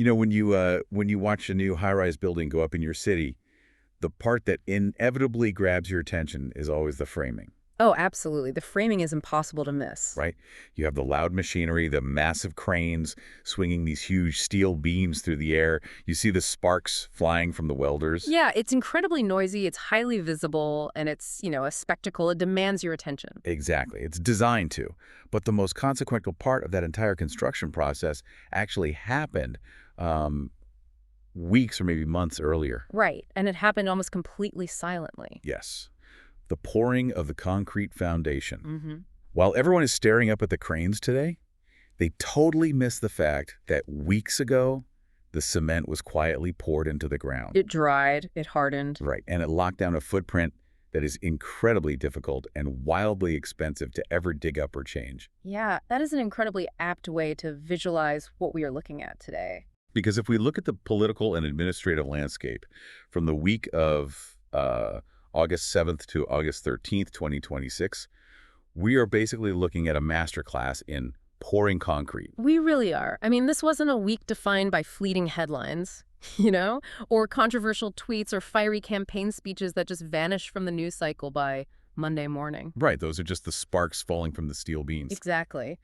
When you watch a new high-rise building go up in your city, the part that inevitably grabs your attention is always the framing, Oh, absolutely. The framing is impossible to miss. right? You have the loud machinery, the massive cranes swinging these huge steel beams through the air. You see the sparks flying from the welders. Yeah, it's incredibly noisy, it's highly visible, and it's, a spectacle. It demands your attention. Exactly. It's designed to. But the most consequential part of that entire construction process actually happened weeks or maybe months earlier. Right, and it happened almost completely silently. Yes. The pouring of the concrete foundation. hmm While everyone is staring up at the cranes today, they totally miss the fact that weeks ago, the cement was quietly poured into the ground. It dried, it hardened. Right. And it locked down a footprint that is incredibly difficult and wildly expensive to ever dig up or change. Yeah, that is an incredibly apt way to visualize what we are looking at today. Because if we look at the political and administrative landscape from the week of August 7th to August 13th, 2026, we are basically looking at a masterclass in pouring concrete. We really are. I mean, this wasn't a week defined by fleeting headlines, or controversial tweets or fiery campaign speeches that just vanish from the news cycle by Monday morning. Right, those are just the sparks falling from the steel beams. Exactly.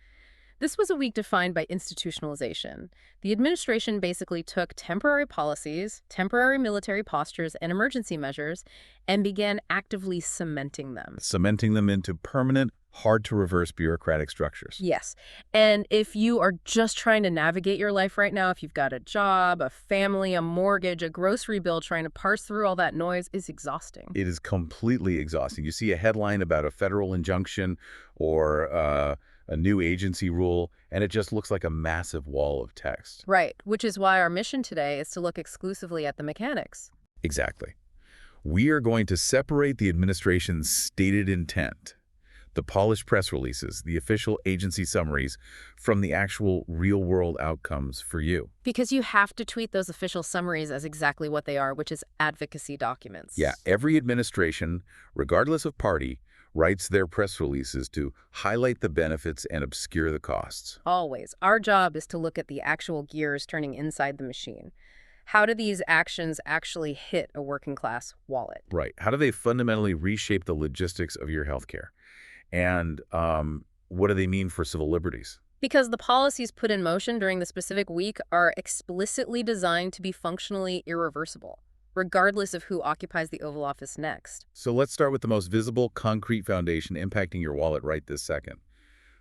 This was a week defined by institutionalization. The administration basically took temporary policies, temporary military postures, and emergency measures and began actively cementing them. Cementing them into permanent, hard-to-reverse bureaucratic structures. Yes. And if you are just trying to navigate your life right now, if you've got a job, a family, a mortgage, a grocery bill, trying to parse through all that noise is exhausting. It is completely exhausting. You see a headline about a federal injunction or a new agency rule, and it just looks like a massive wall of text. Right, which is why our mission today is to look exclusively at the mechanics. Exactly. We are going to separate the administration's stated intent, the polished press releases, the official agency summaries, from the actual real-world outcomes for you. Because you have to treat those official summaries as exactly what they are, which is advocacy documents. Yeah, every administration, regardless of party, writes their press releases to highlight the benefits and obscure the costs. Always. Our job is to look at the actual gears turning inside the machine. How do these actions actually hit a working class wallet? Right. How do they fundamentally reshape the logistics of your healthcare? And what do they mean for civil liberties? Because the policies put in motion during the specific week are explicitly designed to be functionally irreversible, regardless of who occupies the Oval Office next. So let's start with the most visible concrete foundation impacting your wallet right this second.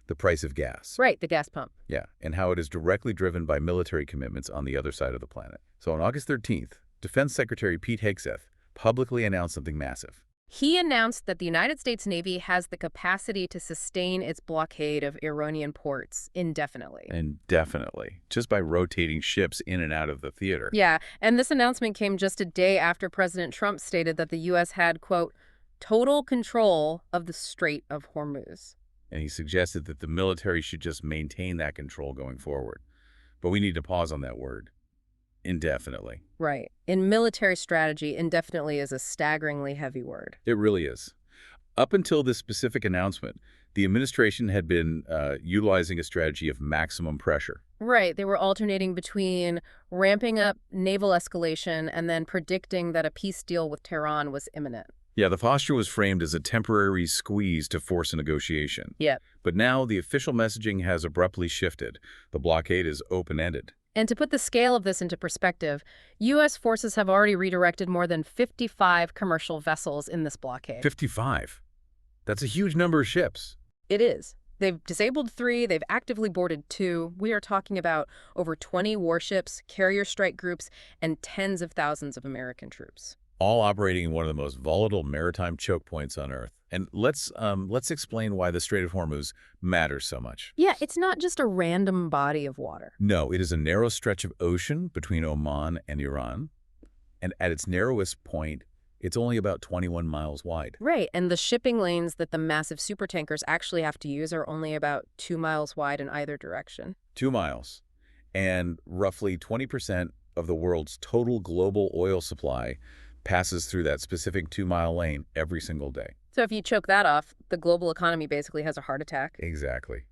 The price of gas. Right, the gas pump. Yeah, and how it is directly driven by military commitments on the other side of the planet. So on August 13th, Defense Secretary Pete Hegseth publicly announced something massive. He announced that the United States Navy has the capacity to sustain its blockade of Iranian ports indefinitely. Indefinitely, just by rotating ships in and out of the theater. Yeah, and this announcement came just a day after President Trump stated that the U.S. had, quote, total control of the Strait of Hormuz. And he suggested that the military should just maintain that control going forward. But we need to pause on that word. Indefinitely. Right. In military strategy, indefinitely is a staggeringly heavy word. It really is. Up until this specific announcement, the administration had been utilizing a strategy of maximum pressure. Right. They were alternating between ramping up naval escalation and then predicting that a peace deal with Tehran was imminent. Yeah, the posture was framed as a temporary squeeze to force a negotiation. Yeah. But now the official messaging has abruptly shifted. The blockade is open-ended. And to put the scale of this into perspective, U.S. forces have already redirected more than 55 commercial vessels in this blockade. 55. That's a huge number of ships. It is. They've disabled 3, they've actively boarded 2. We are talking about over 20 warships, carrier strike groups, and tens of thousands of American troops. All operating in one of the most volatile maritime choke points on Earth. And let's explain why the Strait of Hormuz matters so much. Yeah, it's not just a random body of water. No, it is a narrow stretch of ocean between Oman and Iran. And at its narrowest point, it's only about 21 miles wide. Right, and the shipping lanes that the massive supertankers actually have to use are only about 2 miles wide in either direction. 2 miles. And roughly 20% of the world's total global oil supply passes through that specific 2-mile lane every single day. So if you choke that off, the global economy basically has a heart attack. Exactly.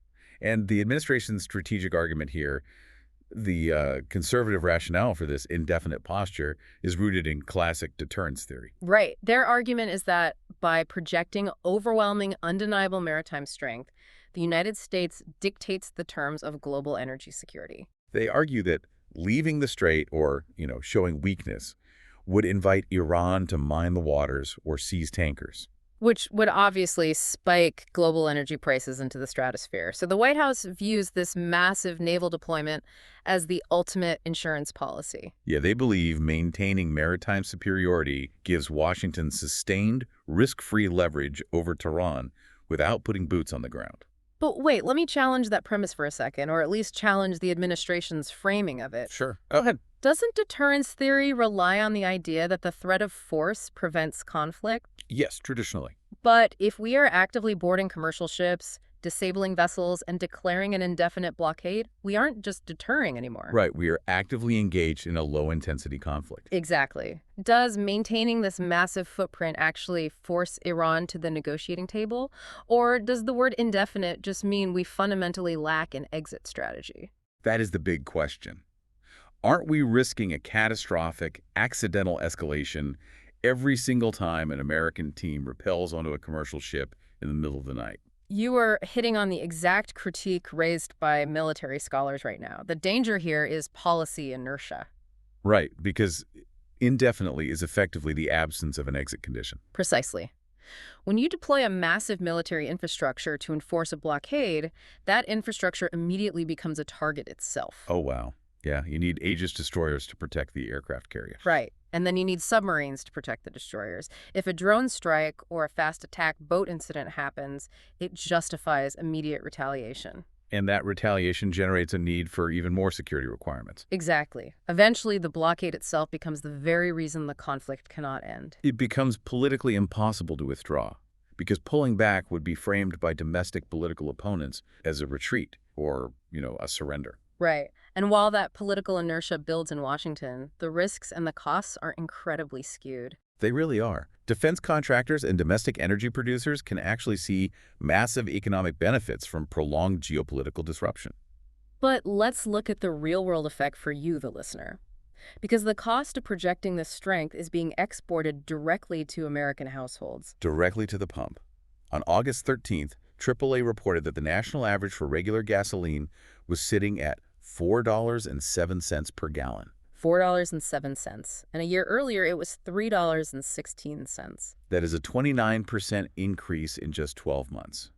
And the administration's strategic argument here, The conservative rationale for this indefinite posture is rooted in classic deterrence theory. Right. Their argument is that by projecting overwhelming, undeniable maritime strength, the United States dictates the terms of global energy security. They argue that leaving the strait or, showing weakness would invite Iran to mine the waters or seize tankers. Which would obviously spike global energy prices into the stratosphere. So the White House views this massive naval deployment as the ultimate insurance policy. Yeah, they believe maintaining maritime superiority gives Washington sustained, risk-free leverage over Tehran without putting boots on the ground. But wait, let me challenge that premise for a second, or at least challenge the administration's framing of it. Sure. Go ahead. Doesn't deterrence theory rely on the idea that the threat of force prevents conflict? Yes, traditionally. But if we are actively boarding commercial ships, disabling vessels, and declaring an indefinite blockade, we aren't just deterring anymore. Right, we are actively engaged in a low-intensity conflict. Exactly. Does maintaining this massive footprint actually force Iran to the negotiating table? Or does the word indefinite just mean we fundamentally lack an exit strategy? That is the big question. Aren't we risking a catastrophic, accidental escalation every single time an American team rappels onto a commercial ship in the middle of the night? You are hitting on the exact critique raised by military scholars right now. The danger here is policy inertia. Right, because indefinitely is effectively the absence of an exit condition. Precisely. When you deploy a massive military infrastructure to enforce a blockade, that infrastructure immediately becomes a target itself. Oh, wow. Yeah, you need Aegis destroyers to protect the aircraft carrier. Right. And then you need submarines to protect the destroyers. If a drone strike or a fast attack boat incident happens, it justifies immediate retaliation. And that retaliation generates a need for even more security requirements. Exactly. Eventually, the blockade itself becomes the very reason the conflict cannot end. It becomes politically impossible to withdraw, because pulling back would be framed by domestic political opponents as a retreat or, a surrender. Right. And while that political inertia builds in Washington, the risks and the costs are incredibly skewed. They really are. Defense contractors and domestic energy producers can actually see massive economic benefits from prolonged geopolitical disruption. But let's look at the real-world effect for you, the listener. Because the cost of projecting this strength is being exported directly to American households. Directly to the pump. On August 13th, AAA reported that the national average for regular gasoline was sitting at $4.07 per gallon. $4.07. And a year earlier, it was $3.16. That is a 29% increase in just 12 months.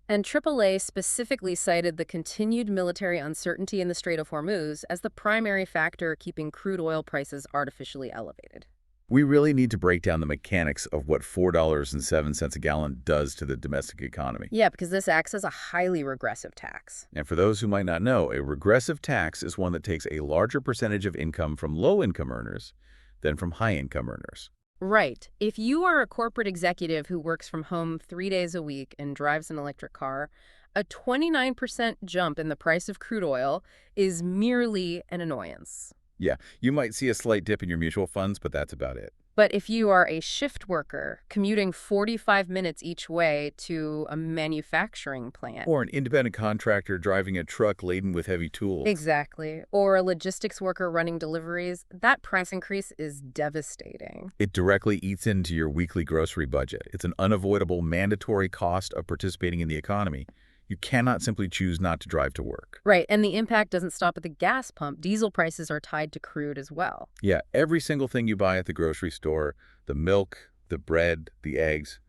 And AAA specifically cited the continued military uncertainty in the Strait of Hormuz as the primary factor keeping crude oil prices artificially elevated. We really need to break down the mechanics of what $4.07 a gallon does to the domestic economy. Yeah, because this acts as a highly regressive tax. And for those who might not know, a regressive tax is one that takes a larger percentage of income from low-income earners than from high-income earners. Right. If you are a corporate executive who works from home 3 days a week and drives an electric car, a 29% jump in the price of crude oil is merely an annoyance. Yeah, you might see a slight dip in your mutual funds, but that's about it. But if you are a shift worker commuting 45 minutes each way to a manufacturing plant. Or an independent contractor driving a truck laden with heavy tools. Exactly. Or a logistics worker running deliveries, that price increase is devastating. It directly eats into your weekly grocery budget. It's an unavoidable, mandatory cost of participating in the economy. You cannot simply choose not to drive to work. Right, and the impact doesn't stop at the gas pump. Diesel prices are tied to crude as well. Yeah, every single thing you buy at the grocery store, the milk, the bread, the eggs,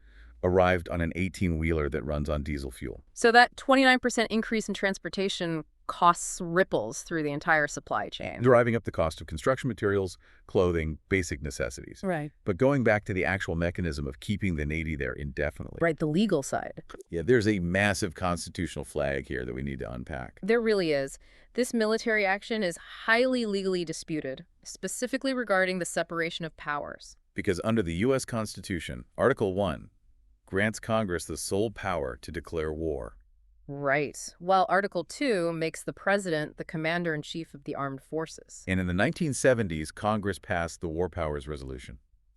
arrived on an 18-wheeler that runs on diesel fuel. So that 29% increase in transportation costs ripples through the entire supply chain. Driving up the cost of construction materials, clothing, basic necessities. Right. But going back to the actual mechanism of keeping the Navy there indefinitely. Right, the legal side. Yeah, there's a massive constitutional flag here that we need to unpack. There really is. This military action is highly legally disputed, specifically regarding the separation of powers. Because under the U.S. Constitution, Article 1 grants Congress the sole power to declare war. Right, while Article 2 makes the president the commander-in-chief of the armed forces. And in the 1970s, Congress passed the War Powers Resolution.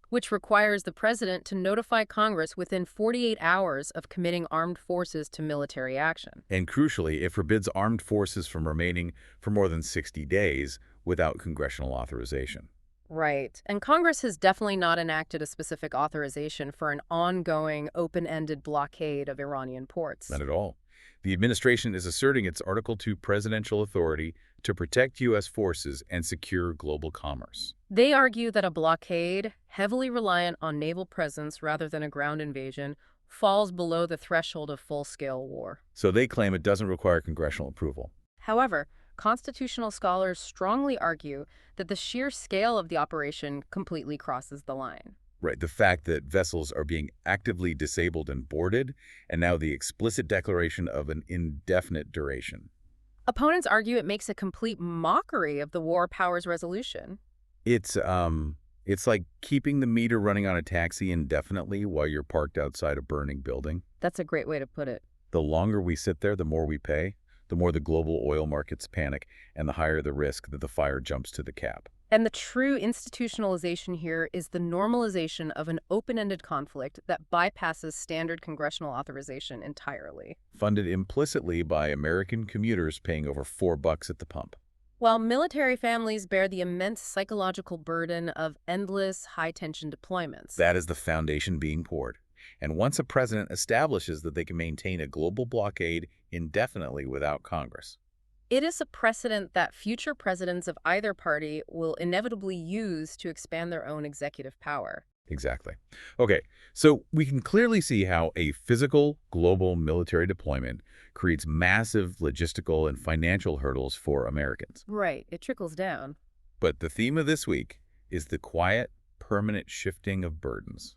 which requires the president to notify Congress within 48 hours of committing armed forces to military action. And crucially, it forbids armed forces from remaining for more than 60 days without congressional authorization. Right. And Congress has definitely not enacted a specific authorization for an ongoing, open-ended blockade of Iranian ports. Not at all. The administration is asserting its Article 2 presidential authority to protect U.S. forces and secure global commerce. They argue that a blockade, heavily reliant on naval presence rather than a ground invasion, falls below the threshold of full-scale war. So they claim it doesn't require congressional approval. However, constitutional scholars strongly argue that the sheer scale of the operation completely crosses the line. Right, the fact that vessels are being actively disabled and boarded, and now the explicit declaration of an indefinite duration. Opponents argue it makes a complete mockery of the war powers resolution. It's like keeping the meter running on a taxi indefinitely while you're parked outside a burning building. That's a great way to put it. The longer we sit there, the more we pay, the more the global oil markets panic, and the higher the risk that the fire jumps to the cap. And the true institutionalization here is the normalization of an open-ended conflict that bypasses standard congressional authorization entirely. Funded implicitly by American commuters paying over $4 at the pump. While military families bear the immense psychological burden of endless high-tension deployments. That is the foundation being poured. And once a president establishes that they can maintain a global blockade indefinitely without Congress, it is a precedent that future presidents of either party will inevitably use to expand their own executive power. Exactly. Okay, so we can clearly see how a physical global military deployment creates massive logistical and financial hurdles for Americans. Right, it trickles down. But the theme of this week is the quiet, permanent shifting of burdens.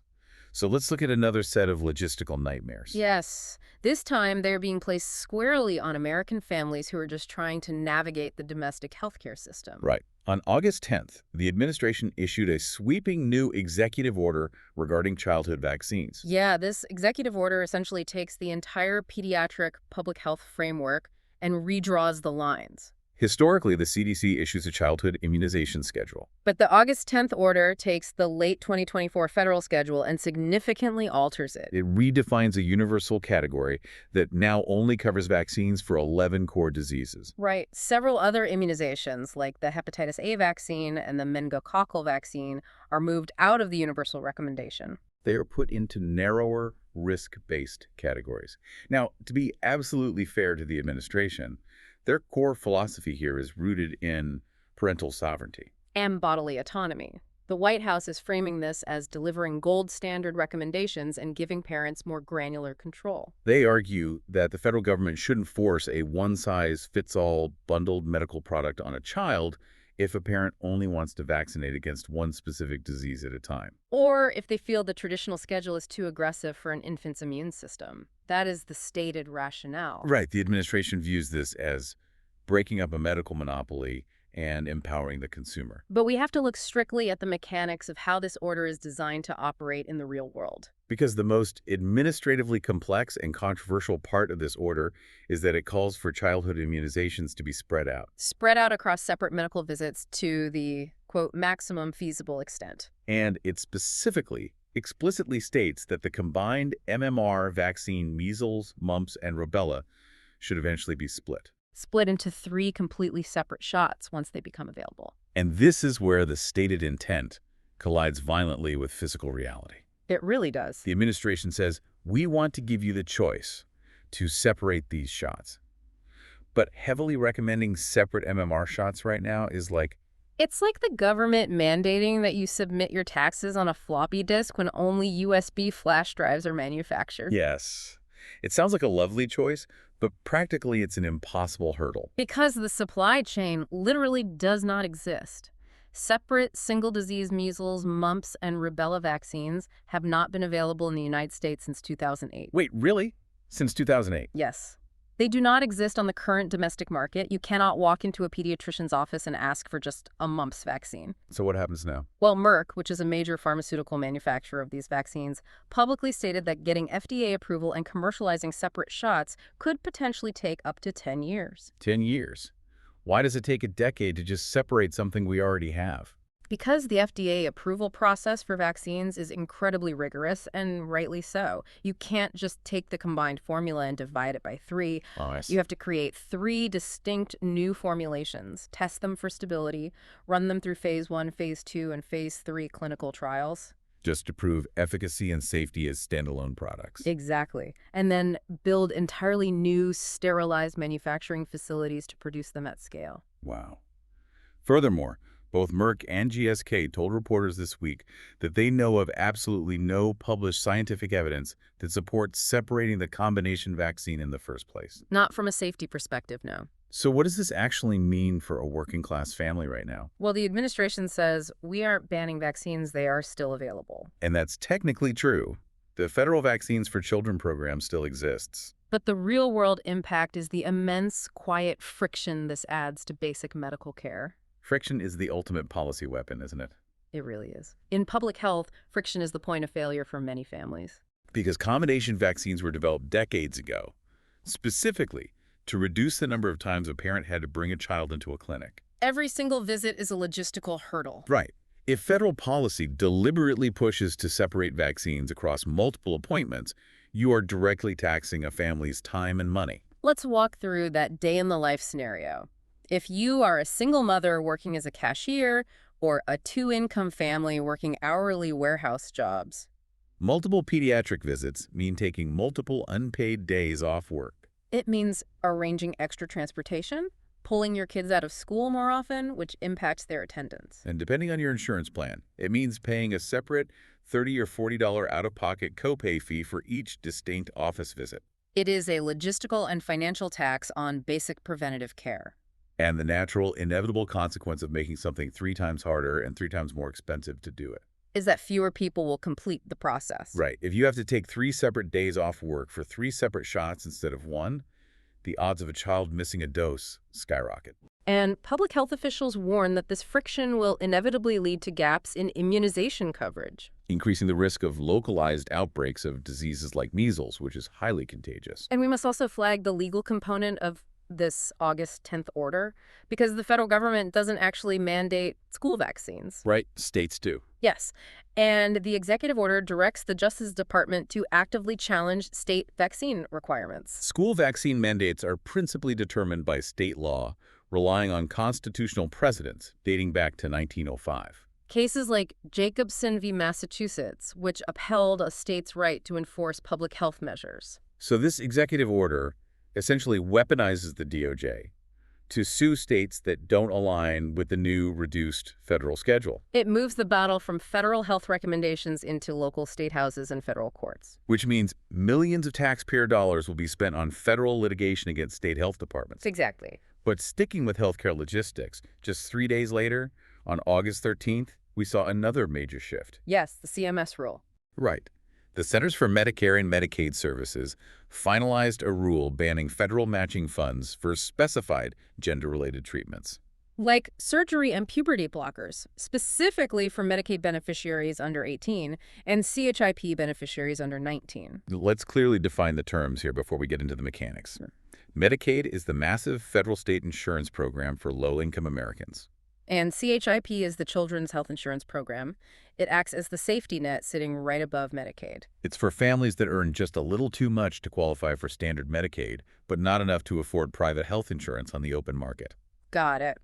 So let's look at another set of logistical nightmares. Yes. This time, they're being placed squarely on American families who are just trying to navigate the domestic healthcare system. Right. On August 10th, the administration issued a sweeping new executive order regarding childhood vaccines. Yeah, this executive order essentially takes the entire pediatric public health framework and redraws the lines. Historically, the CDC issues a childhood immunization schedule. But the August 10th order takes the late 2024 federal schedule and significantly alters it. It redefines a universal category that now only covers vaccines for 11 core diseases. Right. Several other immunizations, like the hepatitis A vaccine and the meningococcal vaccine, are moved out of the universal recommendation. They are put into narrower, risk-based categories. Now, to be absolutely fair to the administration, their core philosophy here is rooted in parental sovereignty and bodily autonomy. The White House is framing this as delivering gold standard recommendations and giving parents more granular control. They argue that the federal government shouldn't force a one-size-fits-all bundled medical product on a child if a parent only wants to vaccinate against one specific disease at a time. Or if they feel the traditional schedule is too aggressive for an infant's immune system. That is the stated rationale. Right. The administration views this as breaking up a medical monopoly and empowering the consumer. But we have to look strictly at the mechanics of how this order is designed to operate in the real world. Because the most administratively complex and controversial part of this order is that it calls for childhood immunizations to be spread out. Spread out across separate medical visits to the, quote, maximum feasible extent. And it specifically, explicitly states that the combined MMR vaccine measles, mumps, and rubella should eventually be split. Split into 3 completely separate shots once they become available. And this is where the stated intent collides violently with physical reality. It really does. The administration says, we want to give you the choice to separate these shots. But heavily recommending separate MMR shots right now is like... It's like the government mandating that you submit your taxes on a floppy disk when only USB flash drives are manufactured. Yes. It sounds like a lovely choice, but practically it's an impossible hurdle. Because the supply chain literally does not exist. Separate single-disease measles, mumps, and rubella vaccines have not been available in the United States since 2008. Wait, really? Since 2008? Yes. They do not exist on the current domestic market. You cannot walk into a pediatrician's office and ask for just a mumps vaccine. So what happens now? Well, Merck, which is a major pharmaceutical manufacturer of these vaccines, publicly stated that getting FDA approval and commercializing separate shots could potentially take up to 10 years. 10 years? Why does it take a decade to just separate something we already have? Because the FDA approval process for vaccines is incredibly rigorous, and rightly so. You can't just take the combined formula and divide it by 3. Oh, I You see. have to create 3 distinct new formulations, test them for stability, run them through phase 1, phase 2, and phase 3 clinical trials. Just to prove efficacy and safety as standalone products. Exactly. And then build entirely new sterilized manufacturing facilities to produce them at scale. Wow. Furthermore, both Merck and GSK told reporters this week that they know of absolutely no published scientific evidence that supports separating the combination vaccine in the first place. Not from a safety perspective, no. So what does this actually mean for a working-class family right now? Well, the administration says we aren't banning vaccines, they are still available. And that's technically true. The federal Vaccines for Children program still exists. But the real-world impact is the immense, quiet friction this adds to basic medical care. Friction is the ultimate policy weapon, isn't it? It really is. In public health, friction is the point of failure for many families. Because combination vaccines were developed decades ago, specifically to reduce the number of times a parent had to bring a child into a clinic. Every single visit is a logistical hurdle. Right. If federal policy deliberately pushes to separate vaccines across multiple appointments, you are directly taxing a family's time and money. Let's walk through that day-in-the-life scenario. If you are a single mother working as a cashier or a 2-income family working hourly warehouse jobs. Multiple pediatric visits mean taking multiple unpaid days off work. It means arranging extra transportation, pulling your kids out of school more often, which impacts their attendance. And depending on your insurance plan, it means paying a separate $30 or $40 out-of-pocket copay fee for each distinct office visit. It is a logistical and financial tax on basic preventative care. And the natural, inevitable consequence of making something 3 times harder and 3 times more expensive to do it. Is that fewer people will complete the process. Right. If you have to take 3 separate days off work for 3 separate shots instead of 1, the odds of a child missing a dose skyrocket. And public health officials warn that this friction will inevitably lead to gaps in immunization coverage, Increasing the risk of localized outbreaks of diseases like measles, which is highly contagious. And we must also flag the legal component of this August 10th order, because the federal government doesn't actually mandate school vaccines. Right? States do. Yes. And the executive order directs the Justice Department to actively challenge state vaccine requirements. School vaccine mandates are principally determined by state law, relying on constitutional precedents dating back to 1905. Cases like Jacobson v. Massachusetts, which upheld a state's right to enforce public health measures. So this executive order essentially weaponizes the DOJ to sue states that don't align with the new reduced federal schedule, It moves the battle from federal health recommendations into local state houses and federal courts. which means millions of taxpayer dollars will be spent on federal litigation against state health departments. Exactly. But sticking with healthcare logistics, just 3 days later, on August 13th, we saw another major shift. Yes, the CMS rule. Right. The Centers for Medicare and Medicaid Services finalized a rule banning federal matching funds for specified gender-related treatments. Like surgery and puberty blockers, specifically for Medicaid beneficiaries under 18 and CHIP beneficiaries under 19. Let's clearly define the terms here before we get into the mechanics. Medicaid is the massive federal state insurance program for low-income Americans. And CHIP is the Children's Health Insurance Program. It acts as the safety net sitting right above Medicaid. It's for families that earn just a little too much to qualify for standard Medicaid, but not enough to afford private health insurance on the open market. Got it.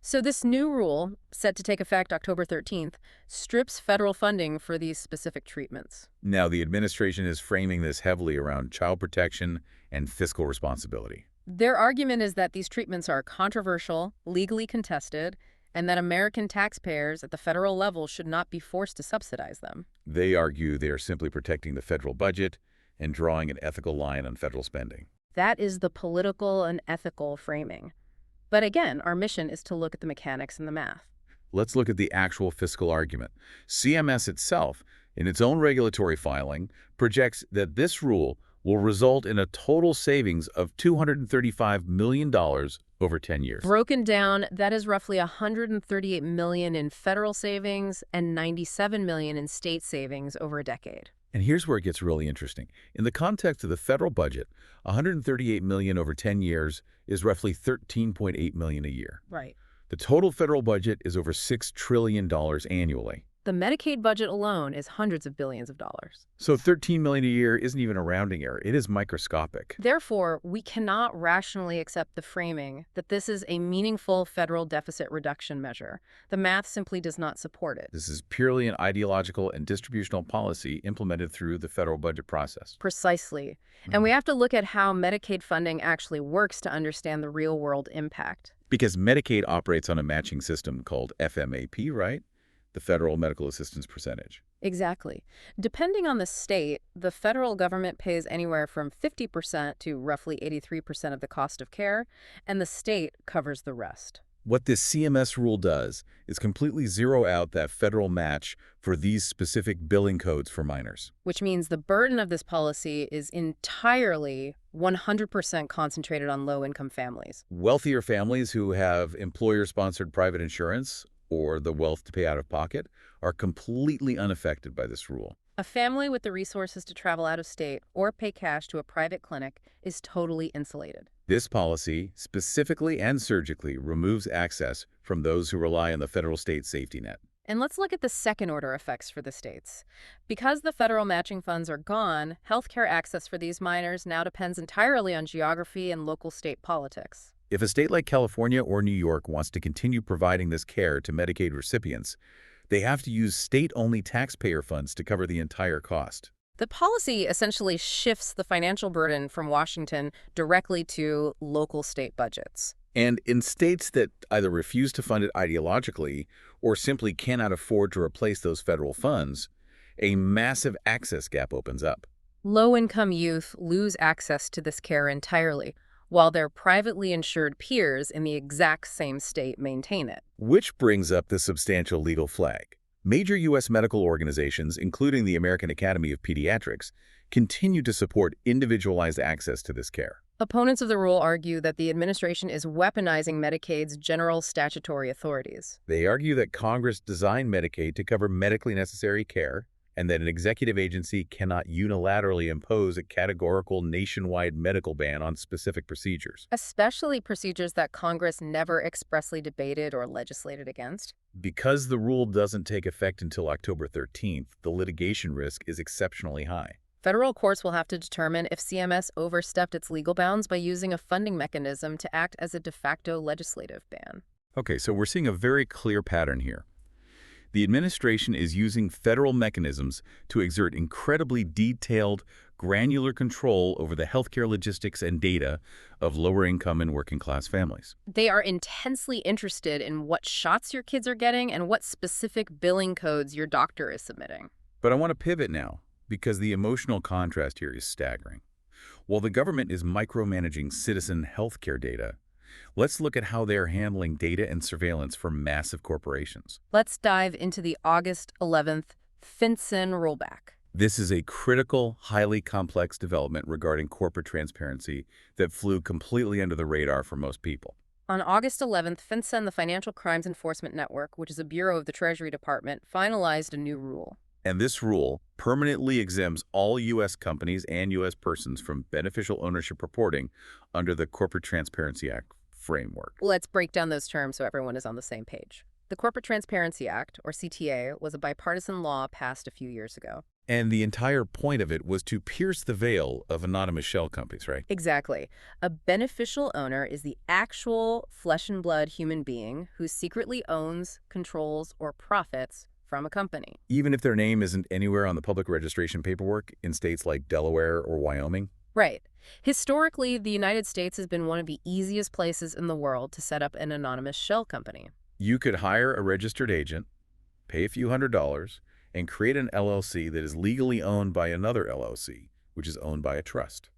So this new rule, set to take effect October 13th, strips federal funding for these specific treatments. Now, the administration is framing this heavily around child protection and fiscal responsibility. Their argument is that these treatments are controversial, legally contested, and that American taxpayers at the federal level should not be forced to subsidize them. They argue they are simply protecting the federal budget and drawing an ethical line on federal spending. That is the political and ethical framing. But again, our mission is to look at the mechanics and the math. Let's look at the actual fiscal argument. CMS itself, in its own regulatory filing, projects that this rule will result in a total savings of $235 million over 10 years. Broken down, that is roughly $138 million in federal savings and $97 million in state savings over a decade. And here's where it gets really interesting. In the context of the federal budget, $138 million over 10 years is roughly $13.8 million a year. Right. The total federal budget is over $6 trillion annually. The Medicaid budget alone is hundreds of billions of dollars. So $13 million a year isn't even a rounding error. It is microscopic. Therefore, we cannot rationally accept the framing that this is a meaningful federal deficit reduction measure. The math simply does not support it. This is purely an ideological and distributional policy implemented through the federal budget process. Precisely. And we have to look at how Medicaid funding actually works to understand the real-world impact. Because Medicaid operates on a matching system called FMAP, right? The Federal Medical Assistance Percentage. Exactly. Depending on the state, the federal government pays anywhere from 50% to roughly 83% of the cost of care, and the state covers the rest. What this CMS rule does is completely zero out that federal match for these specific billing codes for minors. Which means the burden of this policy is entirely 100% concentrated on low-income families. Wealthier families who have employer-sponsored private insurance or the wealth to pay out of pocket are completely unaffected by this rule. A family with the resources to travel out of state or pay cash to a private clinic is totally insulated. This policy specifically and surgically removes access from those who rely on the federal state safety net. And let's look at the second-order effects for the states. Because the federal matching funds are gone, healthcare access for these minors now depends entirely on geography and local state politics. If a state like California or New York wants to continue providing this care to Medicaid recipients, they have to use state-only taxpayer funds to cover the entire cost. The policy essentially shifts the financial burden from Washington directly to local state budgets. And in states that either refuse to fund it ideologically or simply cannot afford to replace those federal funds, a massive access gap opens up. Low-income youth lose access to this care entirely, while their privately insured peers in the exact same state maintain it. Which brings up the substantial legal flag. Major U.S. medical organizations, including the American Academy of Pediatrics, continue to support individualized access to this care. Opponents of the rule argue that the administration is weaponizing Medicaid's general statutory authorities. They argue that Congress designed Medicaid to cover medically necessary care, and that an executive agency cannot unilaterally impose a categorical nationwide medical ban on specific procedures. Especially procedures that Congress never expressly debated or legislated against. Because the rule doesn't take effect until October 13th, the litigation risk is exceptionally high. Federal courts will have to determine if CMS overstepped its legal bounds by using a funding mechanism to act as a de facto legislative ban. Okay, so we're seeing a very clear pattern here. The administration is using federal mechanisms to exert incredibly detailed, granular control over the healthcare logistics and data of lower-income and working-class families. They are intensely interested in what shots your kids are getting and what specific billing codes your doctor is submitting. But I want to pivot now, because the emotional contrast here is staggering. While the government is micromanaging citizen healthcare data, let's look at how they are handling data and surveillance for massive corporations. Let's dive into the August 11th FinCEN rollback. This is a critical, highly complex development regarding corporate transparency that flew completely under the radar for most people. On August 11th, FinCEN, the Financial Crimes Enforcement Network, which is a bureau of the Treasury Department, finalized a new rule. And this rule permanently exempts all U.S. companies and U.S. persons from beneficial ownership reporting under the Corporate Transparency Act framework. Let's break down those terms so everyone is on the same page. The Corporate Transparency Act, or CTA, was a bipartisan law passed a few years ago. And the entire point of it was to pierce the veil of anonymous shell companies, right? Exactly. A beneficial owner is the actual flesh and blood human being who secretly owns, controls, or profits from a company. Even if their name isn't anywhere on the public registration paperwork in states like Delaware or Wyoming? Right. Historically, the United States has been one of the easiest places in the world to set up an anonymous shell company. You could hire a registered agent, pay a few $100s, and create an LLC that is legally owned by another LLC, which is owned by a trust.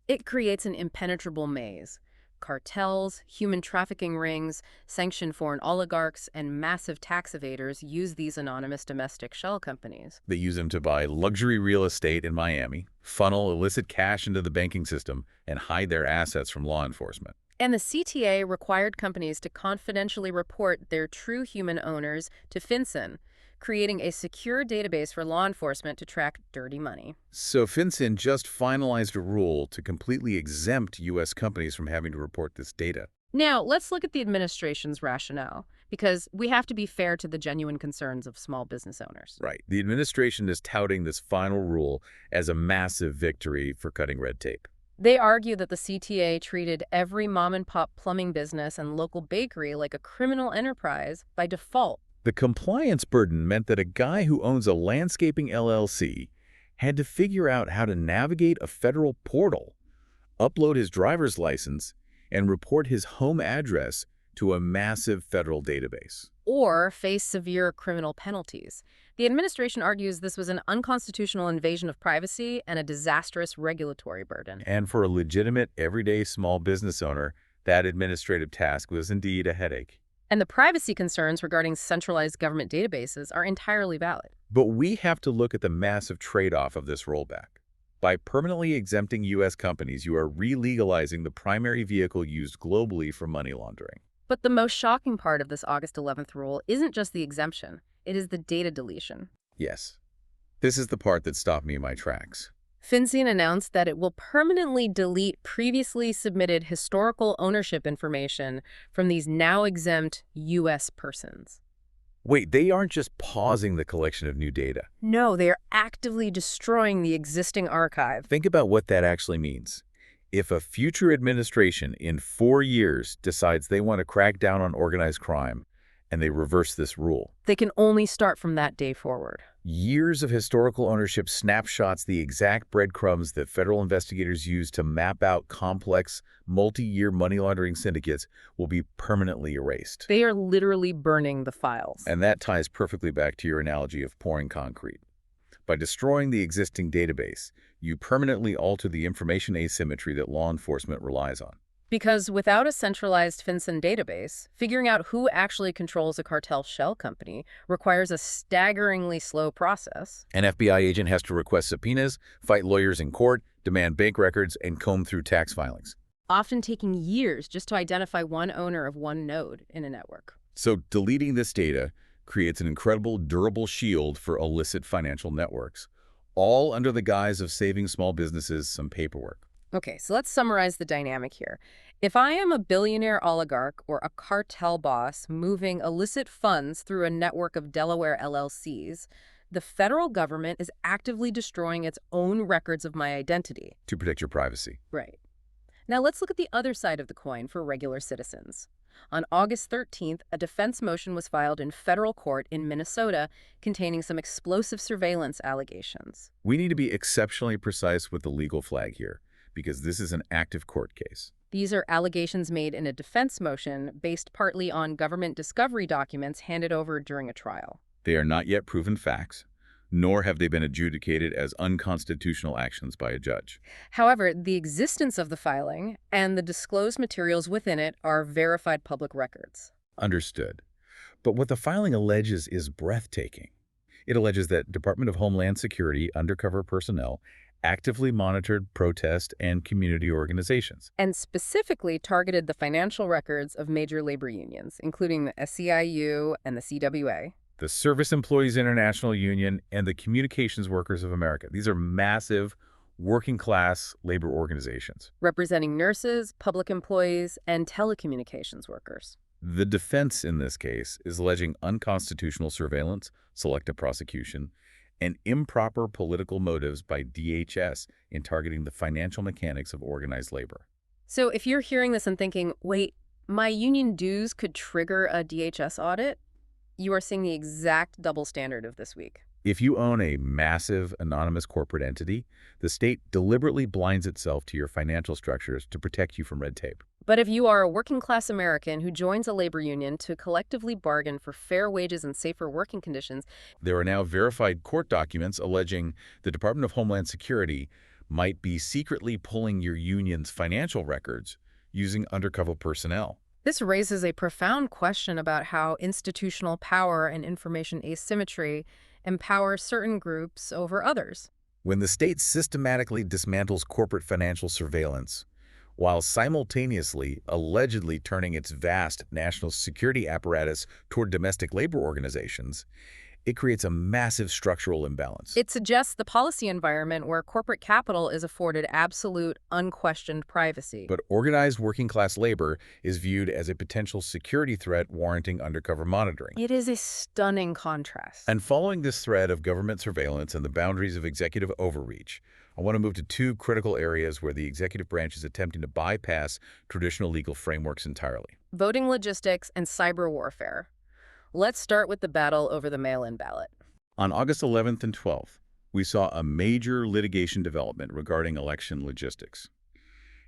It creates an impenetrable maze. Cartels, human trafficking rings, sanctioned foreign oligarchs, and massive tax evaders use these anonymous domestic shell companies. They use them to buy luxury real estate in Miami, funnel illicit cash into the banking system, and hide their assets from law enforcement. And the CTA required companies to confidentially report their true human owners to FinCEN, creating a secure database for law enforcement to track dirty money. So FinCEN just finalized a rule to completely exempt U.S. companies from having to report this data. Now, let's look at the administration's rationale, because we have to be fair to the genuine concerns of small business owners. Right. The administration is touting this final rule as a massive victory for cutting red tape. They argue that the CTA treated every mom-and-pop plumbing business and local bakery like a criminal enterprise by default. The compliance burden meant that a guy who owns a landscaping LLC had to figure out how to navigate a federal portal, upload his driver's license, and report his home address to a massive federal database. Or face severe criminal penalties. The administration argues this was an unconstitutional invasion of privacy and a disastrous regulatory burden. And for a legitimate, everyday small business owner, that administrative task was indeed a headache. And the privacy concerns regarding centralized government databases are entirely valid. But we have to look at the massive trade-off of this rollback. By permanently exempting U.S. companies, you are re-legalizing the primary vehicle used globally for money laundering. But the most shocking part of this August 11th rule isn't just the exemption, it is the data deletion. Yes. This is the part that stopped me in my tracks. FinCEN announced that it will permanently delete previously submitted historical ownership information from these now exempt U.S. persons. Wait, they aren't just pausing the collection of new data. No, they are actively destroying the existing archive. Think about what that actually means. If a future administration in 4 years decides they want to crack down on organized crime, and they reverse this rule, They can only start from that day forward. years of historical ownership snapshots the exact breadcrumbs that federal investigators use to map out complex, multi-year money laundering syndicates will be permanently erased. They are literally burning the files. And that ties perfectly back to your analogy of pouring concrete. By destroying the existing database, you permanently alter the information asymmetry that law enforcement relies on. Because without a centralized FinCEN database, figuring out who actually controls a cartel shell company requires a staggeringly slow process. An FBI agent has to request subpoenas, fight lawyers in court, demand bank records, and comb through tax filings. Often taking years just to identify one owner of one node in a network. So deleting this data creates an incredible, durable shield for illicit financial networks, all under the guise of saving small businesses some paperwork. Okay, so let's summarize the dynamic here. If I am a billionaire oligarch or a cartel boss moving illicit funds through a network of Delaware LLCs, the federal government is actively destroying its own records of my identity. To protect your privacy. Right. Now let's look at the other side of the coin for regular citizens. On August 13th, a defense motion was filed in federal court in Minnesota containing some explosive surveillance allegations. We need to be exceptionally precise with the legal flag here, because this is an active court case. These are allegations made in a defense motion based partly on government discovery documents handed over during a trial. They are not yet proven facts, nor have they been adjudicated as unconstitutional actions by a judge. However, the existence of the filing and the disclosed materials within it are verified public records. Understood. But what the filing alleges is breathtaking. It alleges that Department of Homeland Security undercover personnel actively monitored protest and community organizations. And specifically targeted the financial records of major labor unions, including the SEIU and the CWA. The Service Employees International Union and the Communications Workers of America. These are massive, working-class labor organizations. Representing nurses, public employees, and telecommunications workers. The defense in this case is alleging unconstitutional surveillance, selective prosecution, and improper political motives by DHS in targeting the financial mechanics of organized labor. So if you're hearing this and thinking, wait, my union dues could trigger a DHS audit, you are seeing the exact double standard of this week. If you own a massive anonymous corporate entity, the state deliberately blinds itself to your financial structures to protect you from red tape. But if you are a working-class American who joins a labor union to collectively bargain for fair wages and safer working conditions, there are now verified court documents alleging the Department of Homeland Security might be secretly pulling your union's financial records using undercover personnel. this raises a profound question about how institutional power and information asymmetry empower certain groups over others. When the state systematically dismantles corporate financial surveillance, while simultaneously allegedly turning its vast national security apparatus toward domestic labor organizations, It creates a massive structural imbalance. It suggests the policy environment where corporate capital is afforded absolute, unquestioned privacy. But organized working-class labor is viewed as a potential security threat warranting undercover monitoring. It is a stunning contrast. And following this thread of government surveillance and the boundaries of executive overreach, I want to move to two critical areas where the executive branch is attempting to bypass traditional legal frameworks entirely. Voting logistics and cyber warfare. Let's start with the battle over the mail-in ballot. On August 11th and 12th, we saw a major litigation development regarding election logistics.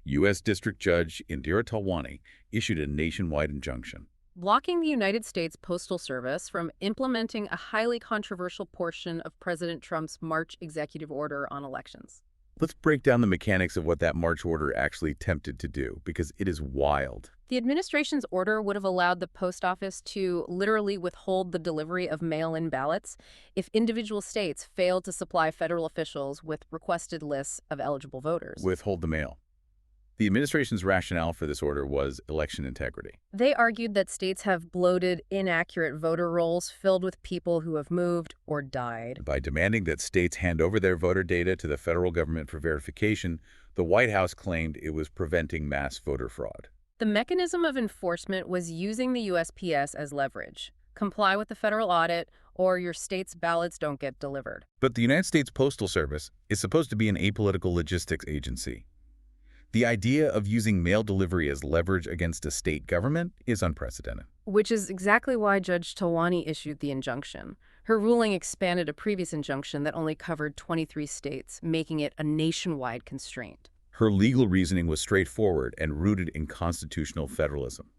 U.S. District Judge Indira Talwani issued a nationwide injunction, Blocking the United States Postal Service from implementing a highly controversial portion of President Trump's March executive order on elections. Let's break down the mechanics of what that March order actually attempted to do, because it is wild. The administration's order would have allowed the post office to literally withhold the delivery of mail-in ballots if individual states failed to supply federal officials with requested lists of eligible voters. Withhold the mail. The administration's rationale for this order was election integrity. They argued that states have bloated, inaccurate voter rolls filled with people who have moved or died. By demanding that states hand over their voter data to the federal government for verification, the White House claimed it was preventing mass voter fraud. The mechanism of enforcement was using the USPS as leverage. Comply with the federal audit, or your state's ballots don't get delivered. But the United States Postal Service is supposed to be an apolitical logistics agency. The idea of using mail delivery as leverage against a state government is unprecedented. Which is exactly why Judge Talwani issued the injunction. Her ruling expanded a previous injunction that only covered 23 states, making it a nationwide constraint. Her legal reasoning was straightforward and rooted in constitutional federalism.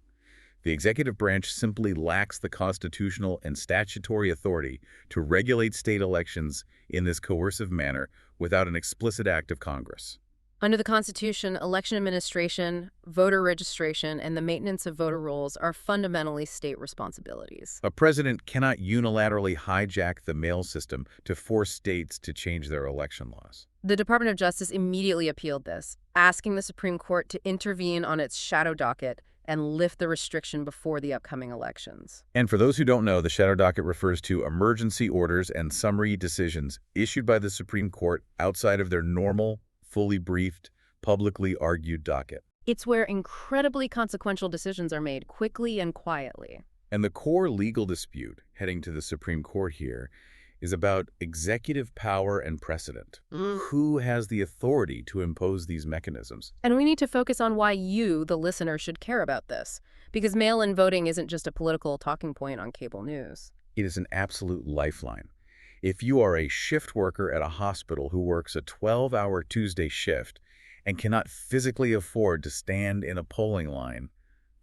The executive branch simply lacks the constitutional and statutory authority to regulate state elections in this coercive manner without an explicit act of Congress. Under the Constitution, election administration, voter registration, and the maintenance of voter rolls are fundamentally state responsibilities. A president cannot unilaterally hijack the mail system to force states to change their election laws. The Department of Justice immediately appealed this, asking the Supreme Court to intervene on its shadow docket and lift the restriction before the upcoming elections. And for those who don't know, the shadow docket refers to emergency orders and summary decisions issued by the Supreme Court outside of their normal, fully briefed, publicly argued docket. It's where incredibly consequential decisions are made quickly and quietly. And the core legal dispute heading to the Supreme Court here is about executive power and precedent. Who has the authority to impose these mechanisms? And we need to focus on why you, the listener, should care about this. Because mail-in voting isn't just a political talking point on cable news. It is an absolute lifeline. If you are a shift worker at a hospital who works a 12-hour Tuesday shift and cannot physically afford to stand in a polling line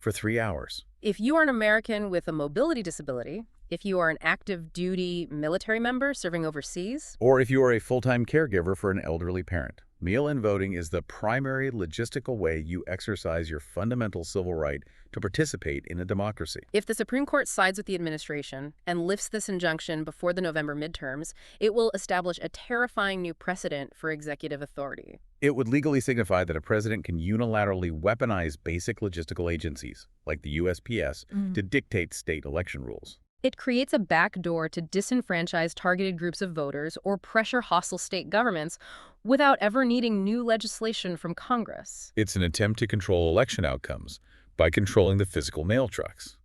for 3 hours. If you are an American with a mobility disability, if you are an active duty military member serving overseas, or if you are a full-time caregiver for an elderly parent, mail-in voting is the primary logistical way you exercise your fundamental civil right to participate in a democracy. If the Supreme Court sides with the administration and lifts this injunction before the November midterms, it will establish a terrifying new precedent for executive authority. It would legally signify that a president can unilaterally weaponize basic logistical agencies, like the USPS, to dictate state election rules. It creates a backdoor to disenfranchise targeted groups of voters or pressure hostile state governments without ever needing new legislation from Congress. It's an attempt to control election outcomes by controlling the physical mail trucks.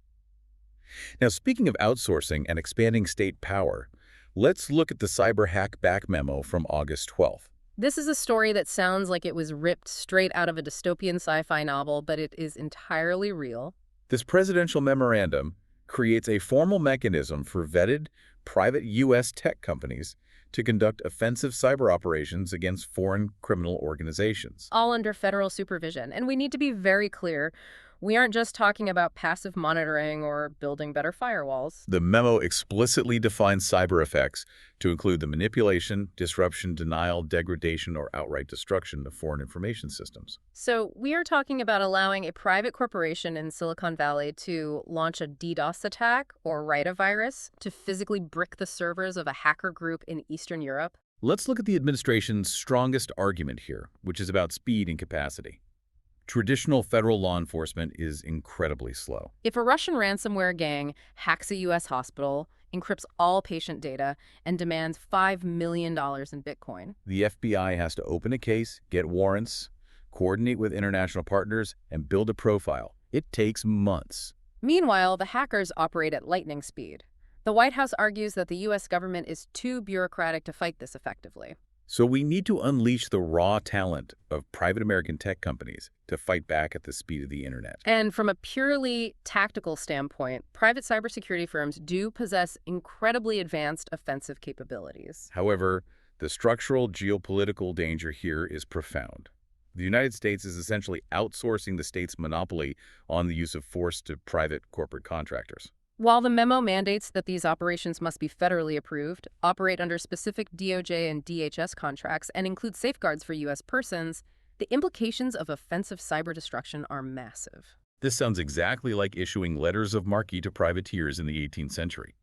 Now, speaking of outsourcing and expanding state power, let's look at the cyber hack back memo from August 12th. This is a story that sounds like it was ripped straight out of a dystopian sci-fi novel, but it is entirely real. This presidential memorandum creates a formal mechanism for vetted, private U.S. tech companies to conduct offensive cyber operations against foreign criminal organizations. All under federal supervision. And we need to be very clear, we aren't just talking about passive monitoring or building better firewalls. The memo explicitly defines cyber effects to include the manipulation, disruption, denial, degradation, or outright destruction of foreign information systems. So we are talking about allowing a private corporation in Silicon Valley to launch a DDoS attack or write a virus to physically brick the servers of a hacker group in Eastern Europe. Let's look at the administration's strongest argument here, which is about speed and capacity. Traditional federal law enforcement is incredibly slow. If a Russian ransomware gang hacks a U.S. hospital, encrypts all patient data, and demands $5 million in Bitcoin. The FBI has to open a case, get warrants, coordinate with international partners, and build a profile. It takes months. Meanwhile, the hackers operate at lightning speed. The White House argues that the U.S. government is too bureaucratic to fight this effectively. So we need to unleash the raw talent of private American tech companies to fight back at the speed of the internet. And from a purely tactical standpoint, private cybersecurity firms do possess incredibly advanced offensive capabilities. However, the structural geopolitical danger here is profound. The United States is essentially outsourcing the state's monopoly on the use of force to private corporate contractors. While the memo mandates that these operations must be federally approved, operate under specific DOJ and DHS contracts, and include safeguards for U.S. persons, the implications of offensive cyber destruction are massive. This sounds exactly like issuing letters of marque to privateers in the 18th century.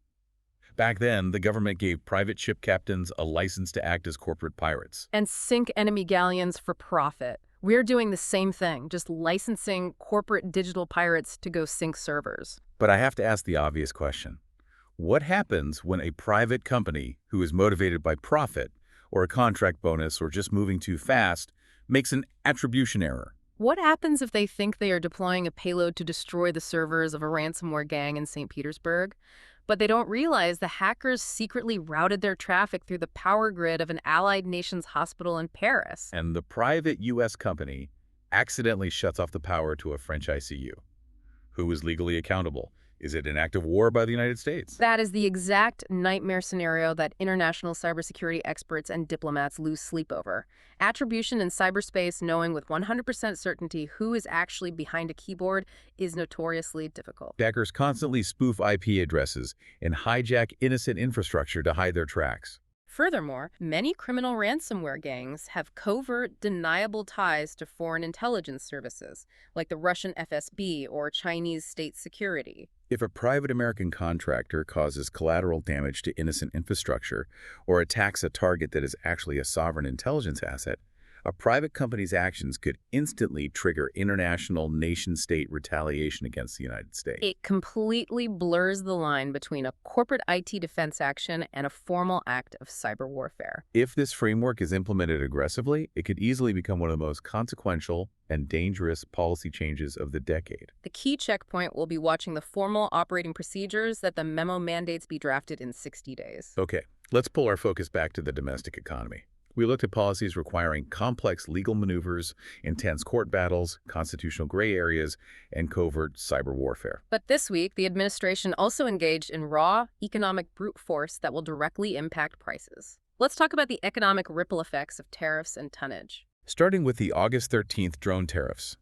Back then, the government gave private ship captains a license to act as corporate pirates. And sink enemy galleons for profit. We're doing the same thing, just licensing corporate digital pirates to go sink servers. But I have to ask the obvious question. What happens when a private company who is motivated by profit or a contract bonus or just moving too fast makes an attribution error? What happens if they think they are deploying a payload to destroy the servers of a ransomware gang in St. Petersburg? But they don't realize the hackers secretly routed their traffic through the power grid of an allied nation's hospital in Paris. And the private U.S. company accidentally shuts off the power to a French ICU. Who is legally accountable? Is it an act of war by the United States? That is the exact nightmare scenario that international cybersecurity experts and diplomats lose sleep over. Attribution in cyberspace, knowing with 100% certainty who is actually behind a keyboard, is notoriously difficult. Hackers constantly spoof IP addresses and hijack innocent infrastructure to hide their tracks. Furthermore, many criminal ransomware gangs have covert, deniable ties to foreign intelligence services, like the Russian FSB or Chinese state security. If a private American contractor causes collateral damage to innocent infrastructure or attacks a target that is actually a sovereign intelligence asset, a private company's actions could instantly trigger international nation-state retaliation against the United States. It completely blurs the line between a corporate IT defense action and a formal act of cyber warfare. If this framework is implemented aggressively, it could easily become one of the most consequential and dangerous policy changes of the decade. The key checkpoint will be watching the formal operating procedures that the memo mandates be drafted in 60 days. Okay, let's pull our focus back to the domestic economy. We looked at policies requiring complex legal maneuvers, intense court battles, constitutional gray areas, and covert cyber warfare. But this week, the administration also engaged in raw economic brute force that will directly impact prices. Let's talk about the economic ripple effects of tariffs and tonnage. Starting with the August 13th drone tariffs.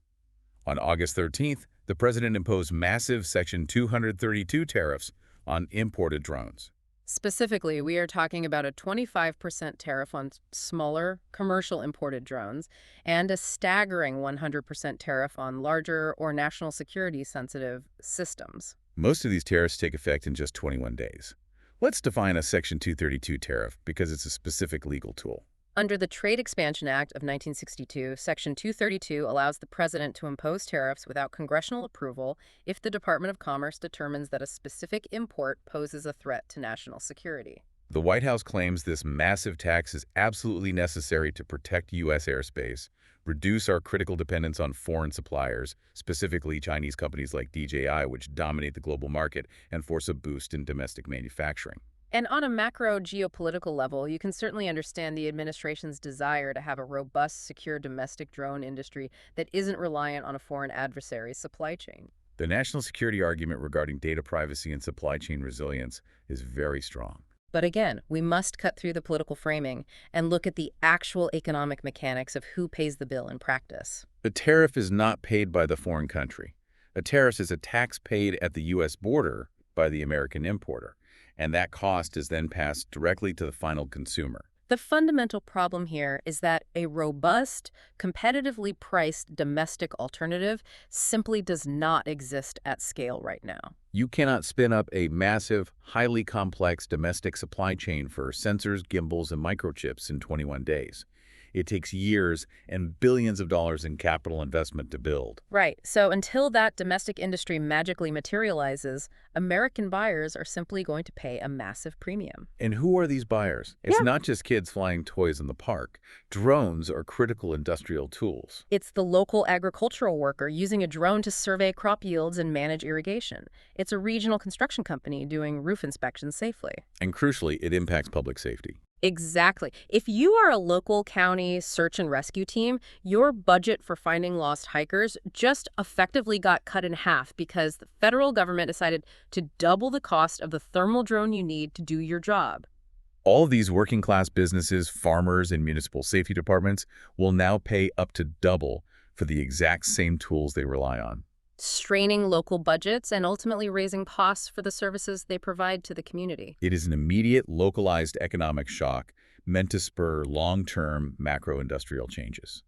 On August 13th, the president imposed massive Section 232 tariffs on imported drones. Specifically, we are talking about a 25% tariff on smaller, commercial imported drones and a staggering 100% tariff on larger or national security-sensitive systems. Most of these tariffs take effect in just 21 days. Let's define a Section 232 tariff because it's a specific legal tool. Under the Trade Expansion Act of 1962, Section 232 allows the president to impose tariffs without congressional approval if the Department of Commerce determines that a specific import poses a threat to national security. The White House claims this massive tax is absolutely necessary to protect U.S. airspace, reduce our critical dependence on foreign suppliers, specifically Chinese companies like DJI, which dominate the global market, and force a boost in domestic manufacturing. And on a macro geopolitical level, you can certainly understand the administration's desire to have a robust, secure domestic drone industry that isn't reliant on a foreign adversary's supply chain. The national security argument regarding data privacy and supply chain resilience is very strong. But again, we must cut through the political framing and look at the actual economic mechanics of who pays the bill in practice. The tariff is not paid by the foreign country. A tariff is a tax paid at the U.S. border by the American importer, and that cost is then passed directly to the final consumer. The fundamental problem here is that a robust, competitively priced domestic alternative simply does not exist at scale right now. You cannot spin up a massive, highly complex domestic supply chain for sensors, gimbals, and microchips in 21 days. It takes years and billions of dollars in capital investment to build. Right. So until that domestic industry magically materializes, American buyers are simply going to pay a massive premium. And who are these buyers? It's Yeah. not just kids flying toys in the park. Drones are critical industrial tools. It's the local agricultural worker using a drone to survey crop yields and manage irrigation. It's a regional construction company doing roof inspections safely. And crucially, it impacts public safety. Exactly. If you are a local county search and rescue team, your budget for finding lost hikers just effectively got cut in half because the federal government decided to double the cost of the thermal drone you need to do your job. All of these working-class businesses, farmers, and municipal safety departments will now pay up to double for the exact same tools they rely on. Straining local budgets and ultimately raising costs for the services they provide to the community. It is an immediate, localized economic shock meant to spur long-term macro-industrial changes.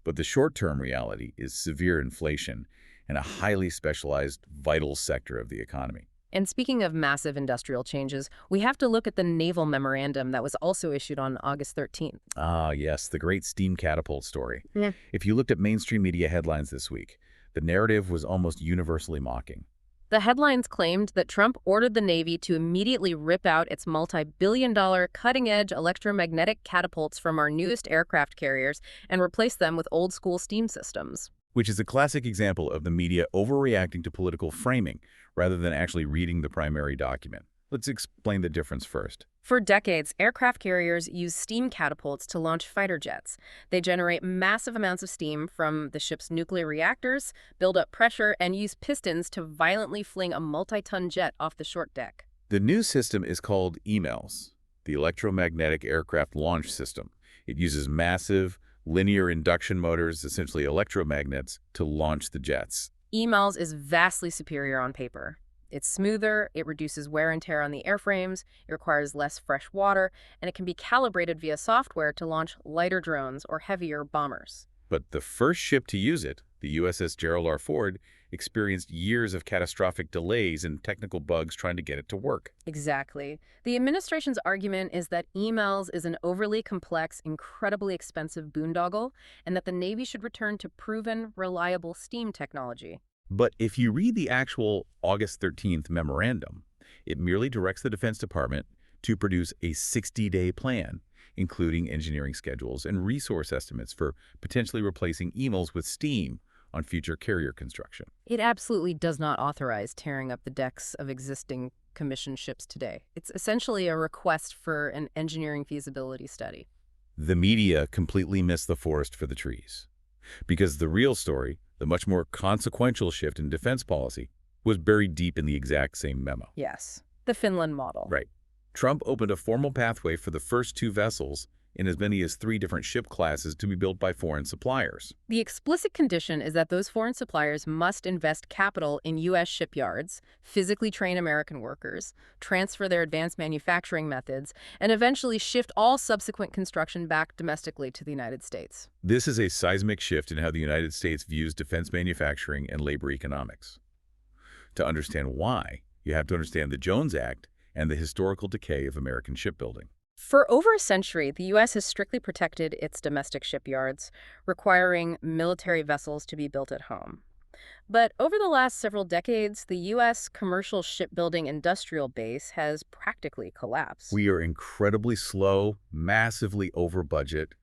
But the short-term reality is severe inflation and a highly specialized, vital sector of the economy. And speaking of massive industrial changes, we have to look at the naval memorandum that was also issued on August 13th. Ah, yes, the great steam catapult story. Yeah. If you looked at mainstream media headlines this week, the narrative was almost universally mocking. The headlines claimed that Trump ordered the Navy to immediately rip out its multi-billion-dollar cutting-edge electromagnetic catapults from our newest aircraft carriers and replace them with old-school steam systems. Which is a classic example of the media overreacting to political framing rather than actually reading the primary document. Let's explain the difference first. For decades, aircraft carriers use steam catapults to launch fighter jets. They generate massive amounts of steam from the ship's nuclear reactors, build up pressure, and use pistons to violently fling a multi-ton jet off the short deck. The new system is called EMALS, the Electromagnetic Aircraft Launch System. It uses massive, linear induction motors, essentially electromagnets, to launch the jets. EMALS is vastly superior on paper. It's smoother, it reduces wear and tear on the airframes, it requires less fresh water, and it can be calibrated via software to launch lighter drones or heavier bombers. But the first ship to use it, the USS Gerald R. Ford, experienced years of catastrophic delays and technical bugs trying to get it to work. Exactly. The administration's argument is that EMALS is an overly complex, incredibly expensive boondoggle, and that the Navy should return to proven, reliable steam technology. But if you read the actual August 13th memorandum, it merely directs the Defense Department to produce a 60-day plan, including engineering schedules and resource estimates for potentially replacing EMALS with steam on future carrier construction. It absolutely does not authorize tearing up the decks of existing commissioned ships today. It's essentially a request for an engineering feasibility study. The media completely missed the forest for the trees, because the real story, the much more consequential shift in defense policy, was buried deep in the exact same memo. Yes, the Finland model. Right. Trump opened a formal pathway for the first 2 vessels in as many as 3 different ship classes to be built by foreign suppliers. The explicit condition is that those foreign suppliers must invest capital in U.S. shipyards, physically train American workers, transfer their advanced manufacturing methods, and eventually shift all subsequent construction back domestically to the United States. This is a seismic shift in how the United States views defense manufacturing and labor economics. To understand why, you have to understand the Jones Act and the historical decay of American shipbuilding. For over a century, the U.S. has strictly protected its domestic shipyards, requiring military vessels to be built at home. But over the last several decades, the U.S. commercial shipbuilding industrial base has practically collapsed. We are incredibly slow, massively over budget,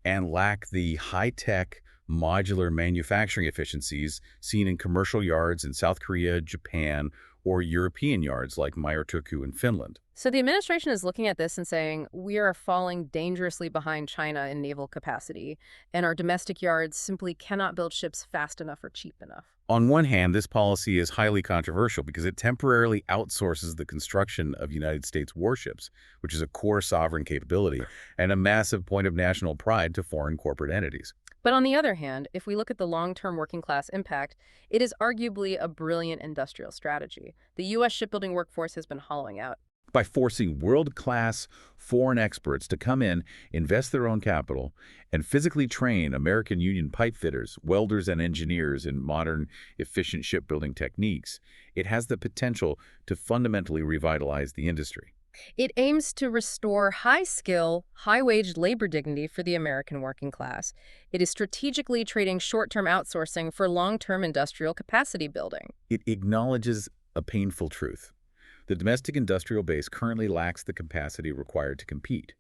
and lack the high-tech, modular manufacturing efficiencies seen in commercial yards in South Korea, Japan, or European yards like Meyer-Turku in Finland. So the administration is looking at this and saying, we are falling dangerously behind China in naval capacity, and our domestic yards simply cannot build ships fast enough or cheap enough. On one hand, this policy is highly controversial because it temporarily outsources the construction of United States warships, which is a core sovereign capability and a massive point of national pride to foreign corporate entities. But on the other hand, if we look at the long-term working class impact, it is arguably a brilliant industrial strategy. The U.S. shipbuilding workforce has been hollowing out. By forcing world-class foreign experts to come in, invest their own capital, and physically train American union pipe fitters, welders, and engineers in modern, efficient shipbuilding techniques, it has the potential to fundamentally revitalize the industry. It aims to restore high-skill, high-wage labor dignity for the American working class. It is strategically trading short-term outsourcing for long-term industrial capacity building. It acknowledges a painful truth. The domestic industrial base currently lacks the capacity required to compete,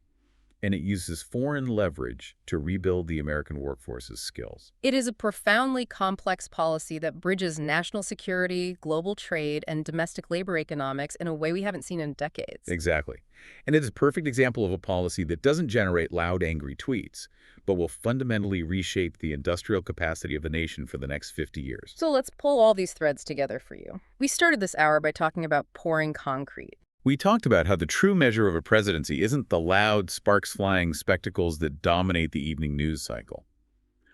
and it uses foreign leverage to rebuild the American workforce's skills. It is a profoundly complex policy that bridges national security, global trade, and domestic labor economics in a way we haven't seen in decades. Exactly. And it is a perfect example of a policy that doesn't generate loud, angry tweets, but will fundamentally reshape the industrial capacity of the nation for the next 50 years. So let's pull all these threads together for you. We started this hour by talking about pouring concrete. We talked about how the true measure of a presidency isn't the loud, sparks-flying spectacles that dominate the evening news cycle.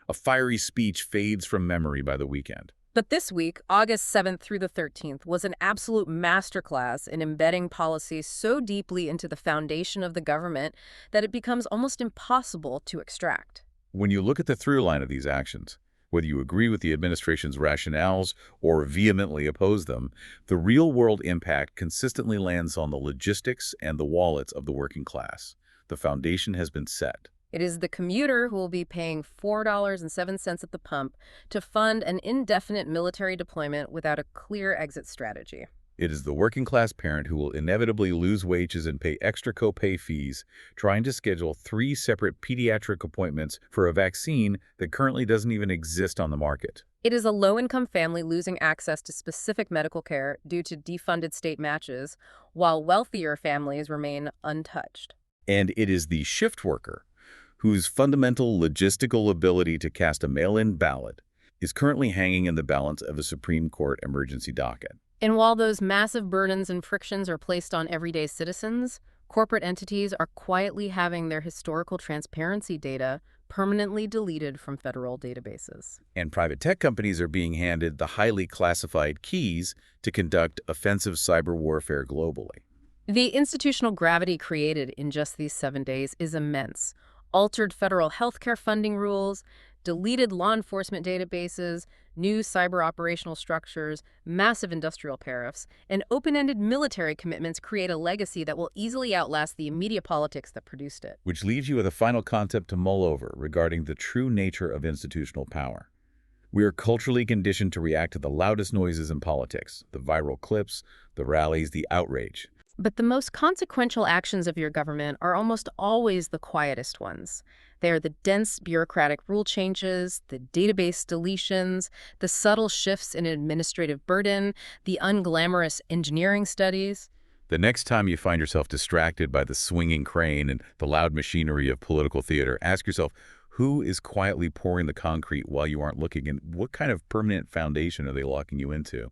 A fiery speech fades from memory by the weekend. But this week, August 7th through the 13th, was an absolute masterclass in embedding policy so deeply into the foundation of the government that it becomes almost impossible to extract. When you look at the through line of these actions, whether you agree with the administration's rationales or vehemently oppose them, the real-world impact consistently lands on the logistics and the wallets of the working class. The foundation has been set. It is the commuter who will be paying $4.07 at the pump to fund an indefinite military deployment without a clear exit strategy. It is the working-class parent who will inevitably lose wages and pay extra copay fees trying to schedule 3 separate pediatric appointments for a vaccine that currently doesn't even exist on the market. It is a low-income family losing access to specific medical care due to defunded state matches, while wealthier families remain untouched. And it is the shift worker whose fundamental logistical ability to cast a mail-in ballot is currently hanging in the balance of a Supreme Court emergency docket. And while those massive burdens and frictions are placed on everyday citizens, corporate entities are quietly having their historical transparency data permanently deleted from federal databases. And private tech companies are being handed the highly classified keys to conduct offensive cyber warfare globally. The institutional gravity created in just these 7 days is immense. Altered federal healthcare funding rules, deleted law enforcement databases, new cyber operational structures, massive industrial tariffs, and open-ended military commitments create a legacy that will easily outlast the immediate politics that produced it. Which leaves you with a final concept to mull over regarding the true nature of institutional power. We are culturally conditioned to react to the loudest noises in politics, the viral clips, the rallies, the outrage. But the most consequential actions of your government are almost always the quietest ones. They are the dense bureaucratic rule changes, the database deletions, the subtle shifts in administrative burden, the unglamorous engineering studies. The next time you find yourself distracted by the swinging crane and the loud machinery of political theater, ask yourself, who is quietly pouring the concrete while you aren't looking, and what kind of permanent foundation are they locking you into?